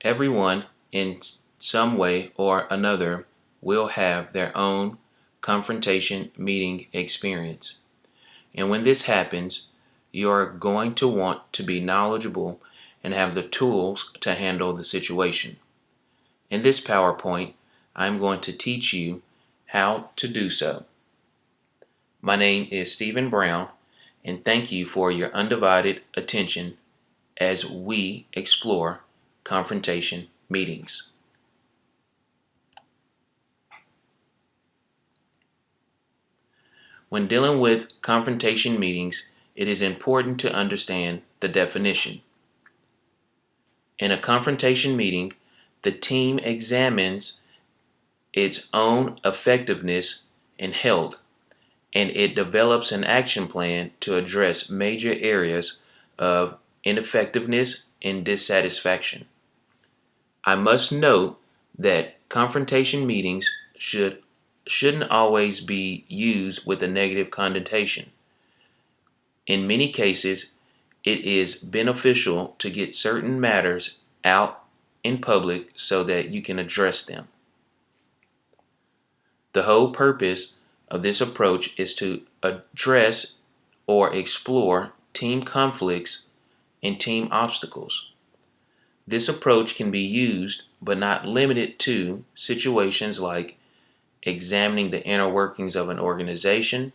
Everyone, in some way or another, will have their own confrontation meeting experience. And when this happens, you're going to want to be knowledgeable and have the tools to handle the situation. In this PowerPoint, I'm going to teach you how to do so. My name is Stephen Brown, and thank you for your undivided attention as we explore confrontation meetings. When dealing with confrontation meetings, it is important to understand the definition. In a confrontation meeting, the team examines its own effectiveness and health, and it develops an action plan to address major areas of ineffectiveness and dissatisfaction. I must note that confrontation meetings shouldn't always be used with a negative connotation. In many cases, it is beneficial to get certain matters out in public so that you can address them. The whole purpose of this approach is to address or explore team conflicts and team obstacles. This approach can be used but not limited to situations like examining the inner workings of an organization,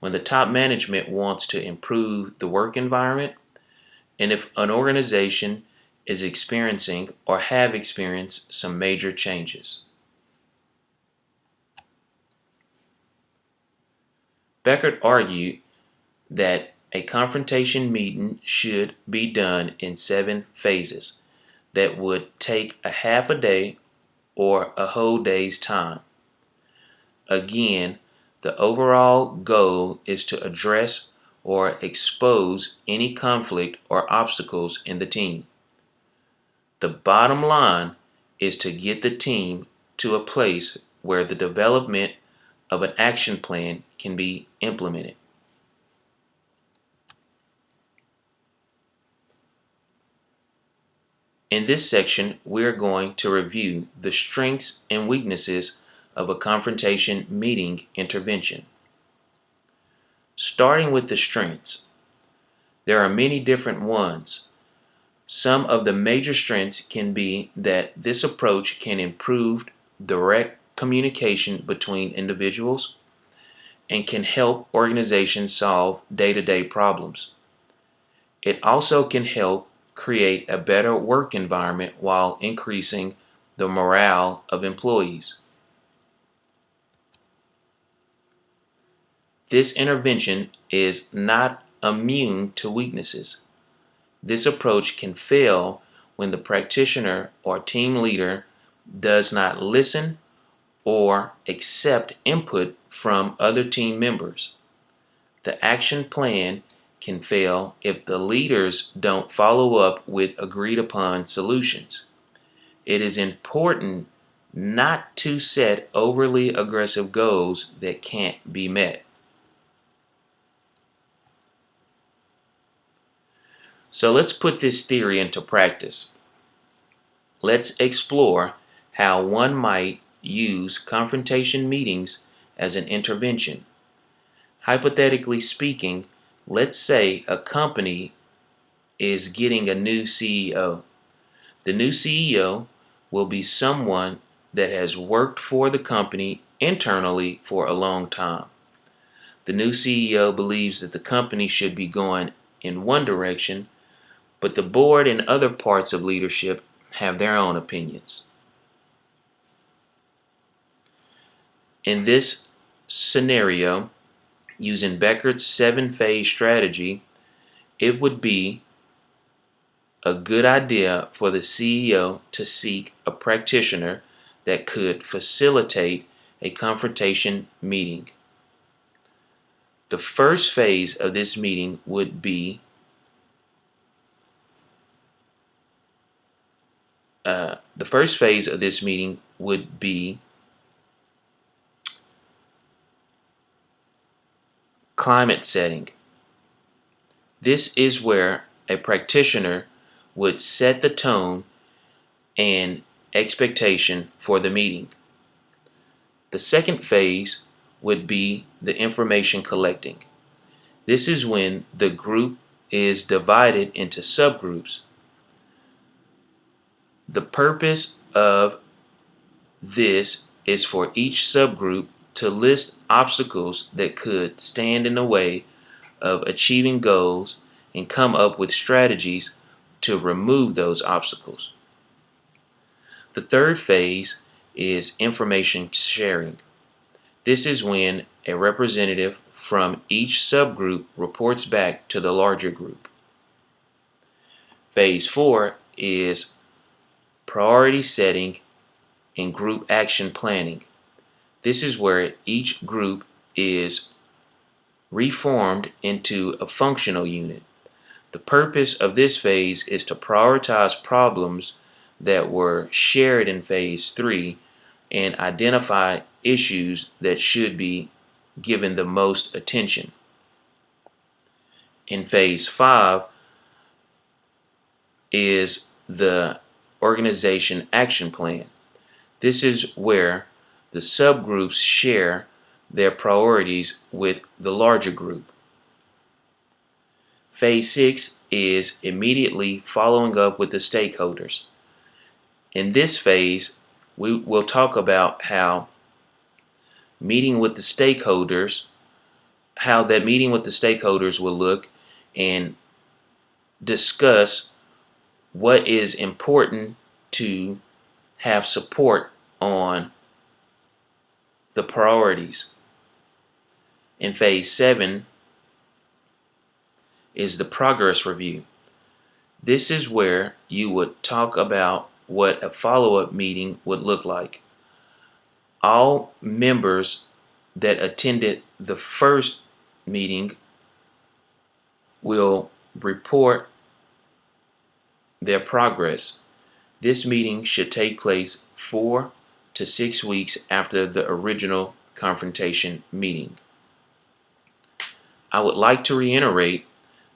when the top management wants to improve the work environment, and if an organization is experiencing or have experienced some major changes. Beckert argued that a confrontation meeting should be done in 7 phases that would take a half a day or a whole day's time. Again, the overall goal is to address or expose any conflict or obstacles in the team. The bottom line is to get the team to a place where the development of an action plan can be implemented. In this section, we're going to review the strengths and weaknesses of a confrontation meeting intervention. Starting with the strengths, there are many different ones. Some of the major strengths can be that this approach can improve direct communication between individuals and can help organizations solve day-to-day problems. It also can help create a better work environment while increasing the morale of employees. This intervention is not immune to weaknesses. This approach can fail when the practitioner or team leader does not listen or accept input from other team members. The action plan can fail if the leaders don't follow up with agreed upon solutions. It is important not to set overly aggressive goals that can't be met. So let's put this theory into practice. Let's explore how one might use confrontation meetings as an intervention. Hypothetically speaking, let's say a company is getting a new CEO. The new CEO will be someone that has worked for the company internally for a long time. The new CEO believes that the company should be going in one direction, but the board and other parts of leadership have their own opinions. In this scenario, using Beckert's 7-phase strategy, it would be a good idea for the CEO to seek a practitioner that could facilitate a confrontation meeting. The first phase of this meeting would be climate setting. This is where a practitioner would set the tone and expectation for the meeting. The second phase would be the information collecting. This is when the group is divided into subgroups. The purpose of this is for each subgroup to list obstacles that could stand in the way of achieving goals and come up with strategies to remove those obstacles. The third phase is information sharing. This is when a representative from each subgroup reports back to the larger group. Phase 4 is priority setting and group action planning. This is where each group is reformed into a functional unit. The purpose of this phase is to prioritize problems that were shared in phase 3 and identify issues that should be given the most attention. In phase 5 is the organization action plan. This is where the subgroups share their priorities with the larger group. Phase 6 is immediately following up with the stakeholders. In this phase, we will talk about how meeting with the stakeholders, how that meeting with the stakeholders will look, and discuss what is important to have support on the priorities. In phase 7 is the progress review. This is where you would talk about what a follow-up meeting would look like. All members that attended the first meeting will report their progress. This meeting should take place 4 to 6 weeks after the original confrontation meeting. I would like to reiterate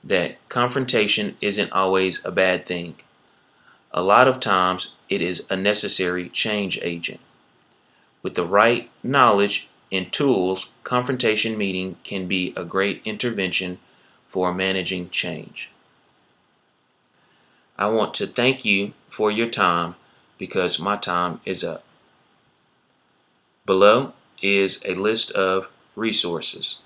that confrontation isn't always a bad thing. A lot of times it is a necessary change agent. With the right knowledge and tools, confrontation meeting can be a great intervention for managing change. I want to thank you for your time because my time is up. Below is a list of resources.